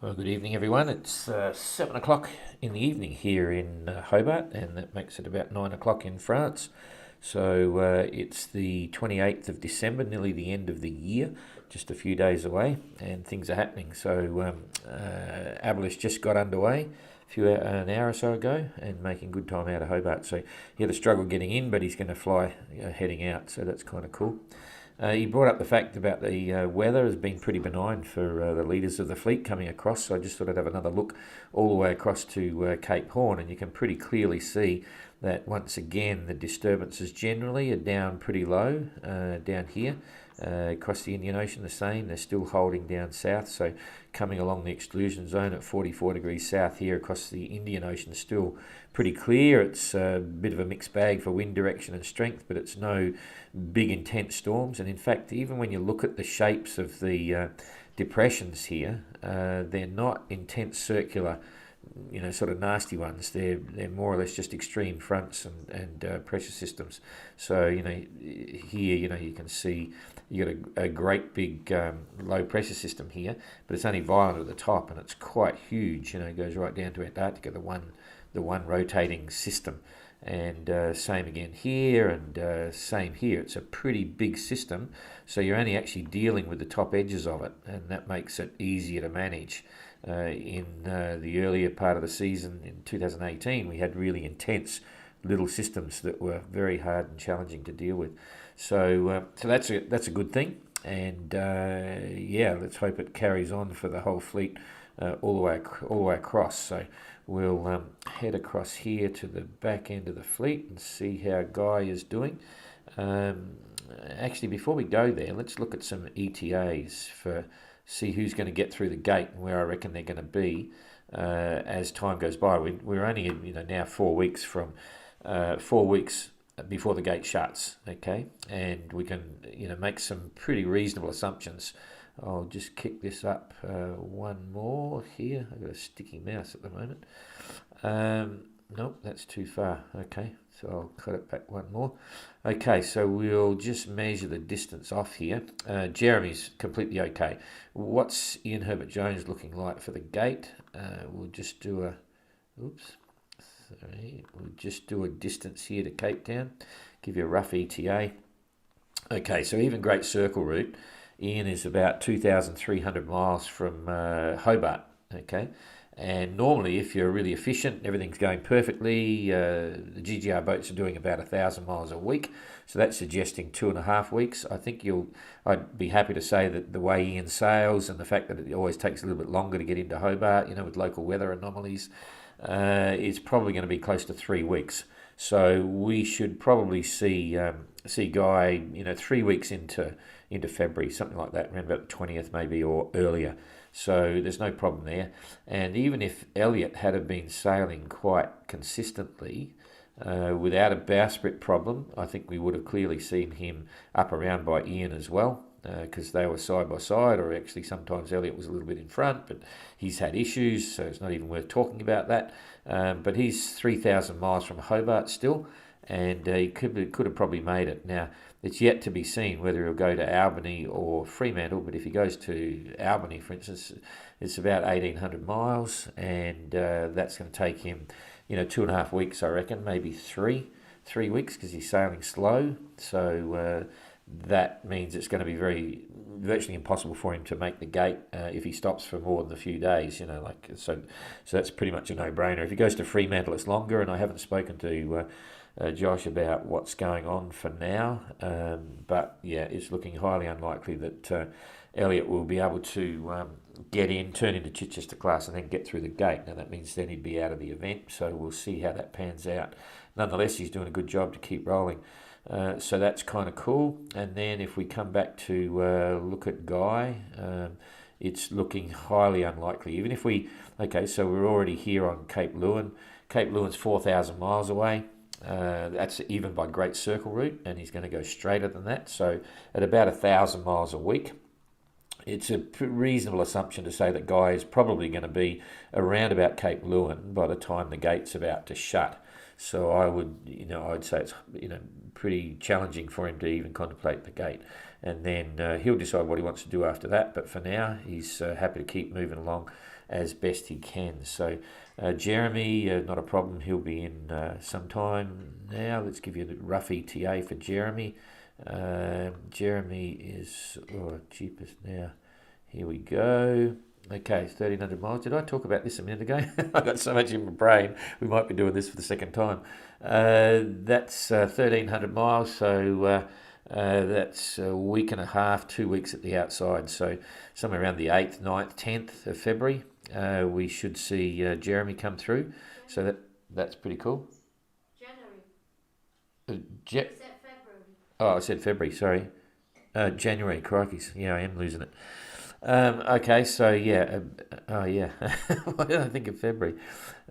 Well, good evening, everyone. It's 7 o'clock in the evening here in Hobart, and that makes it about 9 o'clock in France. So it's the 28th of December, nearly the end of the year, just a few days away, and things are happening. So Abolish just got underway an hour or so ago and making good time out of Hobart. So he had a struggle getting in, but he's going to fly heading out, so that's kind of cool. He brought up the fact about the weather has been pretty benign for the leaders of the fleet coming across, so I just thought I'd have another look all the way across to Cape Horn, and you can pretty clearly see that once again the disturbances generally are down pretty low down here. Across the Indian Ocean the same, they're still holding down south, so coming along the exclusion zone at 44 degrees south here across the Indian Ocean still pretty clear. It's a bit of a mixed bag for wind direction and strength, but it's no big intense storms. And in fact, even when you look at the shapes of the depressions here, they're not intense circular, sort of nasty ones. They're more or less just extreme fronts and pressure systems. So here you can see you got a great big low pressure system here, but it's only violent at the top and it's quite huge. It goes right down to Antarctica, the one rotating system. And same again here, and same here. It's a pretty big system, so you're only actually dealing with the top edges of it, and that makes it easier to manage. In the earlier part of the season in 2018, we had really intense little systems that were very hard and challenging to deal with. So that's a good thing, and let's hope it carries on for the whole fleet all the way across. So we'll head across here to the back end of the fleet and see how Guy is doing. Actually, before we go there, let's look at some ETAs for see who's going to get through the gate and where I reckon they're going to be as time goes by. We're only now 4 weeks from 4 weeks before the gate shuts, okay, and we can make some pretty reasonable assumptions. I'll just kick this up one more here. I've got a sticky mouse at the moment. Nope, that's too far. Okay, so I'll cut it back one more. Okay, so we'll just measure the distance off here. Jeremy's completely okay. What's Ian Herbert Jones looking like for the gate? We'll just do a... Oops. Sorry. We'll just do a distance here to Cape Town. Give you a rough ETA. Okay, so even Great Circle route, Ian is about 2,300 miles from Hobart, okay? And normally, if you're really efficient, everything's going perfectly, the GGR boats are doing about 1,000 miles a week, so that's suggesting 2.5 weeks. I think I'd be happy to say that the way Ian sails and the fact that it always takes a little bit longer to get into Hobart, with local weather anomalies, is probably going to be close to 3 weeks. So we should probably see Guy, 3 weeks into February, something like that, around about the 20th maybe or earlier. So there's no problem there. And even if Elliot had been sailing quite consistently without a bowsprit problem, I think we would have clearly seen him up around by Ian as well, because they were side by side, or actually sometimes Elliot was a little bit in front, but he's had issues, so it's not even worth talking about that. But he's 3,000 miles from Hobart still, and he could have probably made it. Now, it's yet to be seen whether he'll go to Albany or Fremantle, but if he goes to Albany, for instance, it's about 1,800 miles, and that's going to take him, 2.5 weeks, I reckon, maybe three weeks, because he's sailing slow. So that means it's going to be virtually impossible for him to make the gate if he stops for more than a few days. So that's pretty much a no-brainer. If he goes to Fremantle, it's longer, and I haven't spoken to Josh about what's going on for now, but yeah, it's looking highly unlikely that Elliot will be able to get in, turn into Chichester class, and then get through the gate. Now that means then he'd be out of the event, so we'll see how that pans out. Nonetheless, he's doing a good job to keep rolling. So that's kind of cool. And then if we come back to look at Guy, it's looking highly unlikely. Even if so we're already here on Cape Leeuwin. Cape Leeuwin's 4,000 miles away. That's even by Great Circle route, and he's going to go straighter than that. So at about 1,000 miles a week, it's a reasonable assumption to say that Guy is probably going to be around about Cape Leeuwin by the time the gate's about to shut. So I'd say it's pretty challenging for him to even contemplate the gate. and then he'll decide what he wants to do after that. But for now, he's happy to keep moving along as best he can. So Jeremy, not a problem. He'll be in sometime now. Let's give you the rough ETA for Jeremy. Jeremy is cheapest now. Here we go. Okay, 1,300 miles. Did I talk about this a minute ago? I got so much in my brain. We might be doing this for the second time. That's 1,300 miles, so that's a week and a half, 2 weeks at the outside. So somewhere around the 8th, 9th, 10th of February, we should see Jeremy come through. So that's pretty cool. January. I said February, sorry. January, crikey. Yeah, I am losing it. Okay, so yeah, why did I think of February?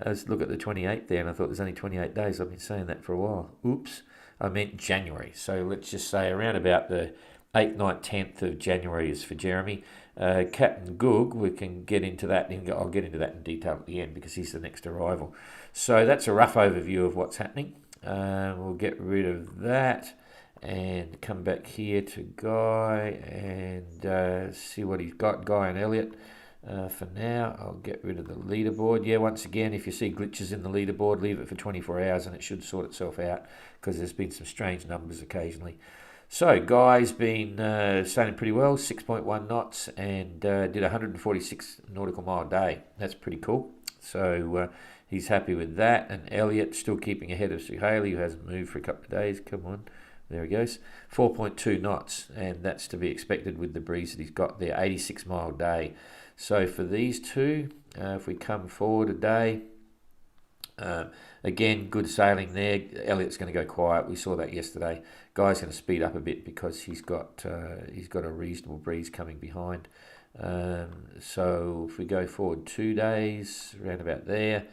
Let's look at the 28th there, and I thought there's only 28 days. I've been saying that for a while. Oops, I meant January. So let's just say around about the 8th, 9th, 10th of January is for Jeremy. Captain Goog, we can get into that, and I'll get into that in detail at the end because he's the next arrival. So that's a rough overview of what's happening. We'll get rid of that and come back here to Guy and see what he's got. Guy and Elliot. For now, I'll get rid of the leaderboard. Yeah, once again, if you see glitches in the leaderboard, leave it for 24 hours and it should sort itself out because there's been some strange numbers occasionally. So, Guy's been sailing pretty well, 6.1 knots, and did 146 nautical mile a day. That's pretty cool. So, he's happy with that. And Elliot still keeping ahead of Suhaili, who hasn't moved for a couple of days. Come on. There he goes, 4.2 knots, and that's to be expected with the breeze that he's got there, 86 mile a day. So for these two, if we come forward a day, again, good sailing there. Elliot's going to go quiet. We saw that yesterday. Guy's going to speed up a bit because he's got a reasonable breeze coming behind. So if we go forward 2 days, around about there,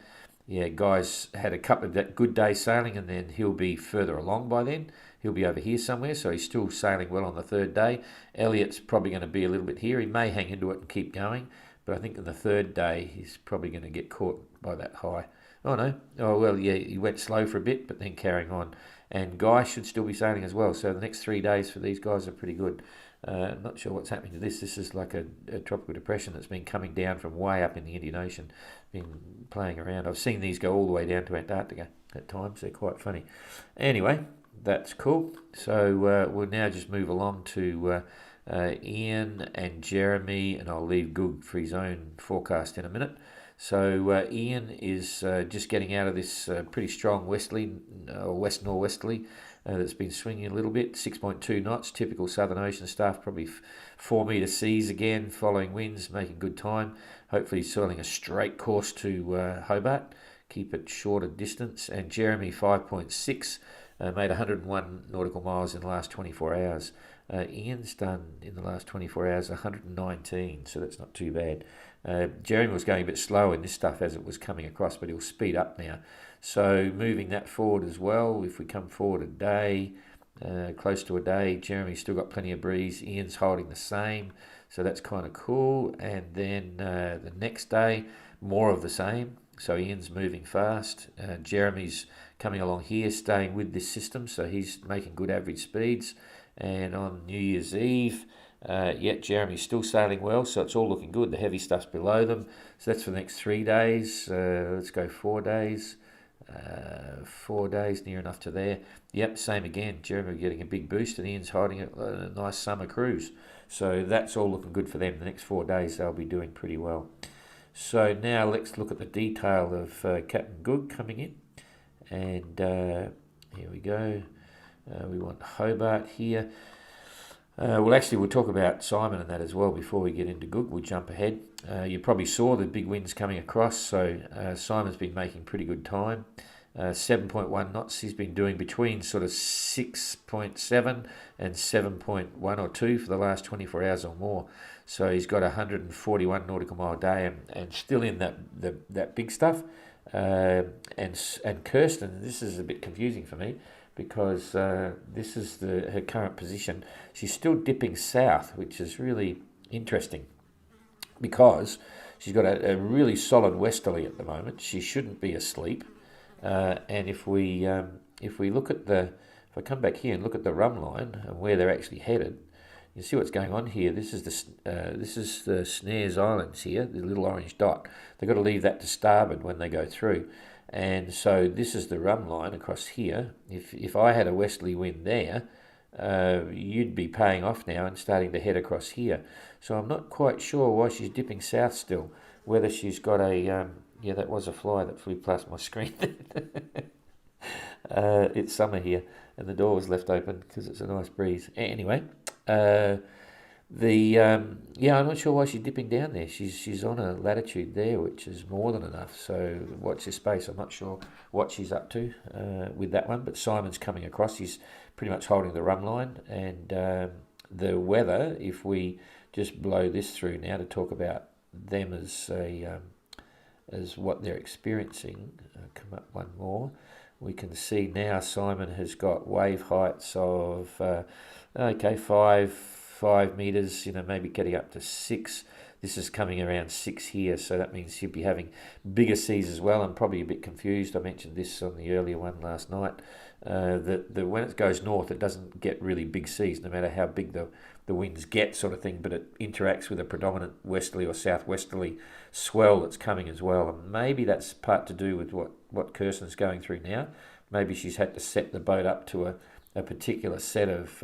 yeah, Guy's had a couple of good days sailing, and then he'll be further along by then. He'll be over here somewhere, so he's still sailing well on the 3rd day. Elliot's probably going to be a little bit here. He may hang into it and keep going, but I think on the 3rd day, he's probably going to get caught by that high. Oh, no. Oh, well, yeah, he went slow for a bit, but then carrying on. And Guy should still be sailing as well, so the next 3 days for these guys are pretty good. I'm not sure what's happening to this. This is like a tropical depression that's been coming down from way up in the Indian Ocean, been playing around. I've seen these go all the way down to Antarctica at times. They're quite funny. Anyway, that's cool. So we'll now just move along to Ian and Jeremy, and I'll leave Goog for his own forecast in a minute. So Ian is just getting out of this pretty strong westerly, west-norwesterly, that's been swinging a little bit, 6.2 knots, typical Southern Ocean stuff, probably 4 metre seas again, following winds, making good time. Hopefully sailing a straight course to Hobart, keep it shorter distance. And Jeremy, 5.6, made 101 nautical miles in the last 24 hours. Ian's done in the last 24 hours 119, so that's not too bad. Jeremy was going a bit slow in this stuff as it was coming across, but he'll speed up now. So moving that forward as well, if we come forward a day, close to a day, Jeremy's still got plenty of breeze. Ian's holding the same, so that's kind of cool. And then the next day, more of the same. So Ian's moving fast. Jeremy's coming along here, staying with this system, so he's making good average speeds. And on New Year's Eve, Jeremy's still sailing well, so it's all looking good. The heavy stuff's below them. So that's for the next 3 days. Let's go 4 days. 4 days, near enough to there. Yep, same again. Jeremy getting a big boost, and Ian's hiding a nice summer cruise. So that's all looking good for them. The next 4 days, they'll be doing pretty well. So now let's look at the detail of Captain Goog coming in. And here we go. We want Hobart here. We'll talk about Simon and that as well before we get into Goog. We'll jump ahead. You probably saw the big winds coming across, so Simon's been making pretty good time. 7.1 knots he's been doing between sort of 6.7 and 7.1 or 2 for the last 24 hours or more. So he's got 141 nautical mile a day and still in that big stuff. And Kirsten, this is a bit confusing for me, because this is her current position. She's still dipping south, which is really interesting, because she's got a really solid westerly at the moment. She shouldn't be asleep. And if we look at if I come back here and look at the rum line and where they're actually headed, You see what's going on here. This is the Snares Islands here, the little orange dot. They've got to leave that to starboard when they go through. And so this is the run line across here. If I had a westerly wind there, you'd be paying off now and starting to head across here. So I'm not quite sure why she's dipping south still. Whether she's got a... yeah, that was a fly that flew past my screen. It's summer here, and the door was left open because it's a nice breeze. Anyway, yeah, I'm not sure why she's dipping down there. She's on a latitude there, which is more than enough. So watch this space. I'm not sure what she's up to with that one, but Simon's coming across. He's pretty much holding the run line, and the weather. If we just blow this through now to talk about them as what they're experiencing. Come up one more. We can see now Simon has got wave heights of 5 meters, maybe getting up to 6. This is coming around 6 here, so that means he'll be having bigger seas as well. I'm probably a bit confused. I mentioned this on the earlier one last night. That when it goes north, it doesn't get really big seas, no matter how big the winds get, sort of thing, but it interacts with a predominant westerly or southwesterly swell that's coming as well. And maybe that's part to do with what Kirsten's going through now. Maybe she's had to set the boat up to a particular set of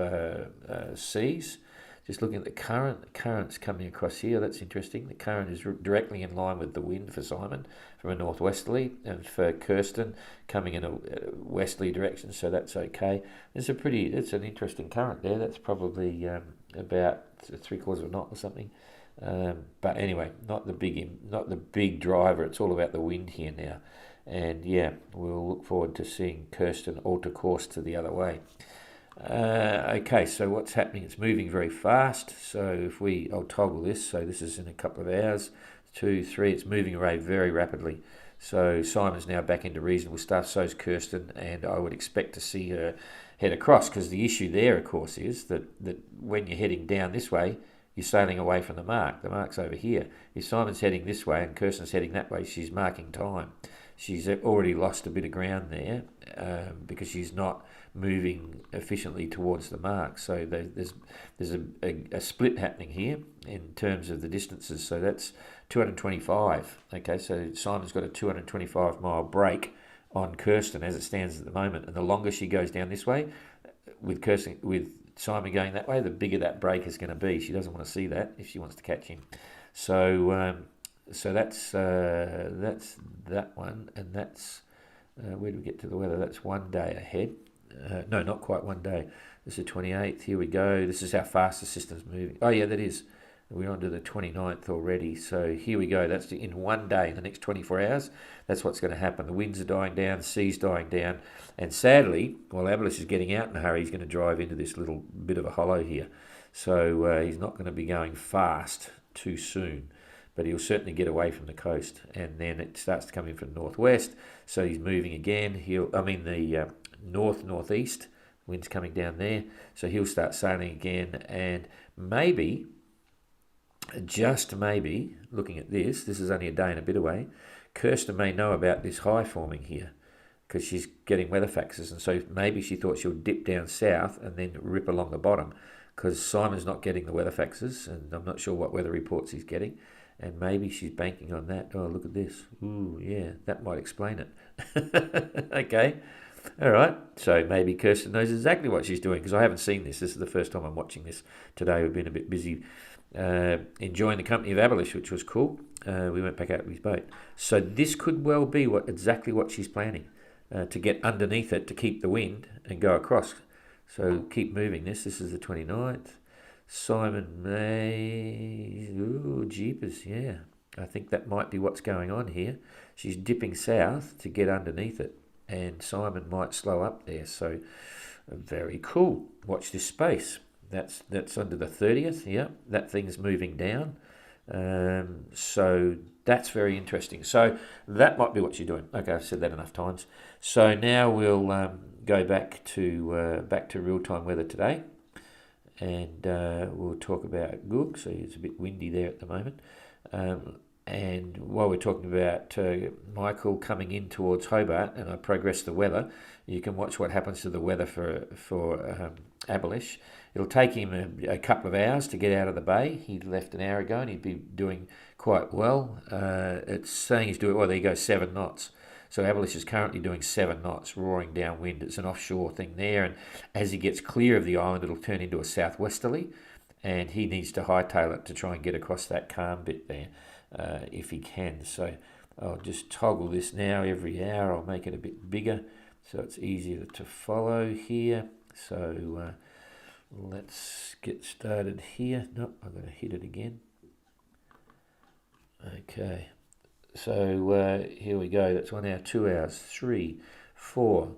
seas. Just looking at the current's coming across here. That's interesting. The current is directly in line with the wind for Simon from a northwesterly, and for Kirsten coming in a westerly direction. So that's okay. It's an interesting current there. That's probably about 3/4 of a knot or something. But anyway, not the big driver. It's all about the wind here now. And yeah, we'll look forward to seeing Kirsten alter course to the other way. Okay, so what's happening? It's moving very fast. So I'll toggle this. So this is in a couple of hours, 2, 3. It's moving away very rapidly. So Simon's now back into reasonable stuff. So's Kirsten, and I would expect to see her head across, because the issue there, of course, is that when you're heading down this way, you're sailing away from the mark. The mark's over here. If Simon's heading this way and Kirsten's heading that way, she's marking time. She's already lost a bit of ground there because she's not moving efficiently towards the mark. So there's a split happening here in terms of the distances. So that's 225. Okay, so Simon's got a 225 mile break on Kirsten as it stands at the moment, and the longer she goes down this way, with Simon going that way, the bigger that break is going to be. She doesn't want to see that if she wants to catch him. So that's that one, and that's where do we get to the weather? That's 1 day ahead. No, not quite 1 day. This is the 28th. Here we go. This is how fast the system's moving. Oh yeah, that is. We're on to the 29th already. So here we go. That's in 1 day, in the next 24 hours. That's what's going to happen. The winds are dying down, the sea's dying down, and sadly, while Abelis is getting out in a hurry, he's going to drive into this little bit of a hollow here. So he's not going to be going fast too soon, but he'll certainly get away from the coast, and then it starts to come in from the northwest, so he's moving again. The northeast, wind's coming down there, so he'll start sailing again, and maybe, just maybe, looking at this is only a day and a bit away, Kirsten may know about this high forming here, because she's getting weather faxes, and so maybe she thought she'll dip down south and then rip along the bottom, because Simon's not getting the weather faxes, and I'm not sure what weather reports he's getting. And maybe she's banking on that. Oh, look at this. Ooh, yeah, that might explain it. Okay. All right. So maybe Kirsten knows exactly what she's doing, because I haven't seen this. This is the first time I'm watching this today. We've been a bit busy enjoying the company of Abelis, which was cool. We went back out with his boat. So this could well be exactly what she's planning, to get underneath it to keep the wind and go across. So keep moving this. This is the 29th. Simon May, ooh, jeepers, yeah. I think that might be what's going on here. She's dipping south to get underneath it, and Simon might slow up there. So very cool. Watch this space. That's under the 30th. Yeah, that thing's moving down. So that's very interesting. So that might be what you're doing. Okay, I've said that enough times. So now we'll go back to real-time weather today. And we'll talk about Goog. So it's a bit windy there at the moment. And while we're talking about Michael coming in towards Hobart, and I progress the weather, you can watch what happens to the weather for Abelish. It'll take him a couple of hours to get out of the bay. He left an hour ago and he'd be doing quite well. It's saying he's doing, well, there you go, 7 knots. So Abelish is currently doing 7 knots, roaring downwind. It's an offshore thing there, and as he gets clear of the island, it'll turn into a southwesterly, and he needs to hightail it to try and get across that calm bit there, if he can. So I'll just toggle this now every hour. I'll make it a bit bigger so it's easier to follow here. So let's get started here. Nope, I'm going to hit it again. Okay. So here we go. That's 1 hour, 2 hours, 3, 4.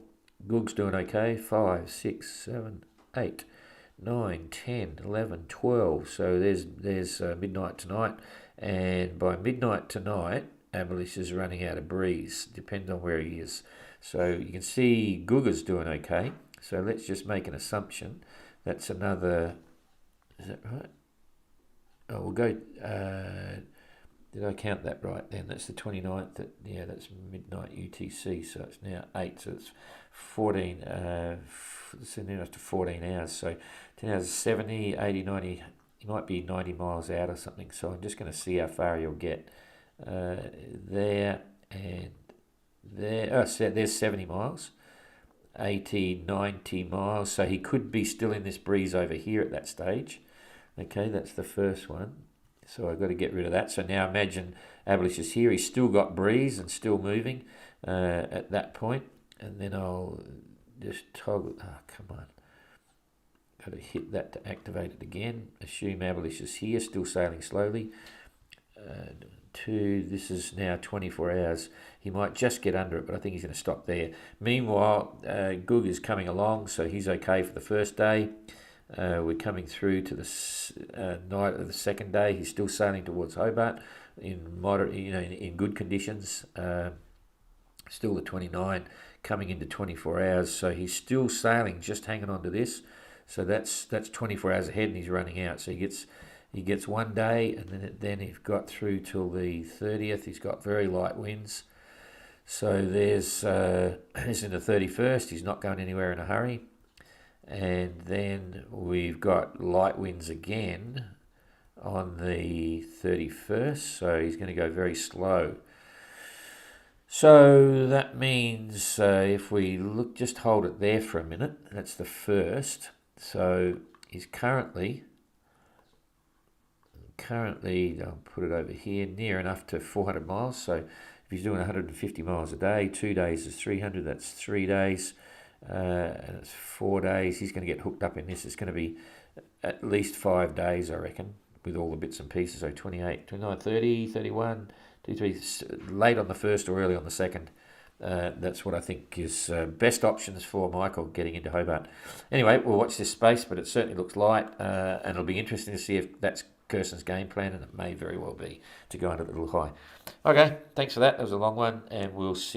Goog's doing okay. 5, 6, 7, 8, 9, 10, 11, 12. So there's midnight tonight, and by midnight tonight, Abelish is running out of breeze. Depends on where he is. So you can see Guga's doing okay. So let's just make an assumption. That's another. Is that right? Oh, we'll go. Did I count that right then? That's the 29th. Yeah, that's midnight UTC, so it's now 8, so it's 14, it's now up to 14 hours, so 10 hours, 70, 80, 90, he might be 90 miles out or something, so I'm just going to see how far he'll get. There and there, oh, so there's 70 miles, 80, 90 miles, so he could be still in this breeze over here at that stage. Okay, that's the first one. So I've got to get rid of that. So now imagine Abelish is here. He's still got breeze and still moving at that point. And then I'll just toggle. Oh, come on. Got to hit that to activate it again. Assume Abelish is here, still sailing slowly. 2, this is now 24 hours. He might just get under it, but I think he's going to stop there. Meanwhile, Gug is coming along, so he's okay for the first day. We're coming through to the night of the second day. He's still sailing towards Hobart in moderate, in good conditions. Still the 29, coming into 24 hours. So he's still sailing, just hanging on to this. So that's 24 hours ahead, and he's running out. So he gets 1 day, and then he's got through till the 30th. He's got very light winds. So there's in the 31st. He's not going anywhere in a hurry. And then we've got light winds again on the 31st, so he's going to go very slow. So that means if we look, just hold it there for a minute, that's the first. So he's currently, I'll put it over here, near enough to 400 miles. So if he's doing 150 miles a day, 2 days is 300, that's 3 days. And it's 4 days. He's going to get hooked up in this. It's going to be at least 5 days, I reckon, with all the bits and pieces. So 28, 29, 30, 31, 33, late on the first or early on the second. That's what I think is best options for Michael getting into Hobart. Anyway, we'll watch this space, but it certainly looks light, and it'll be interesting to see if that's Kerson's game plan, and it may very well be to go under the little high. Okay, thanks for that. That was a long one, and we'll see.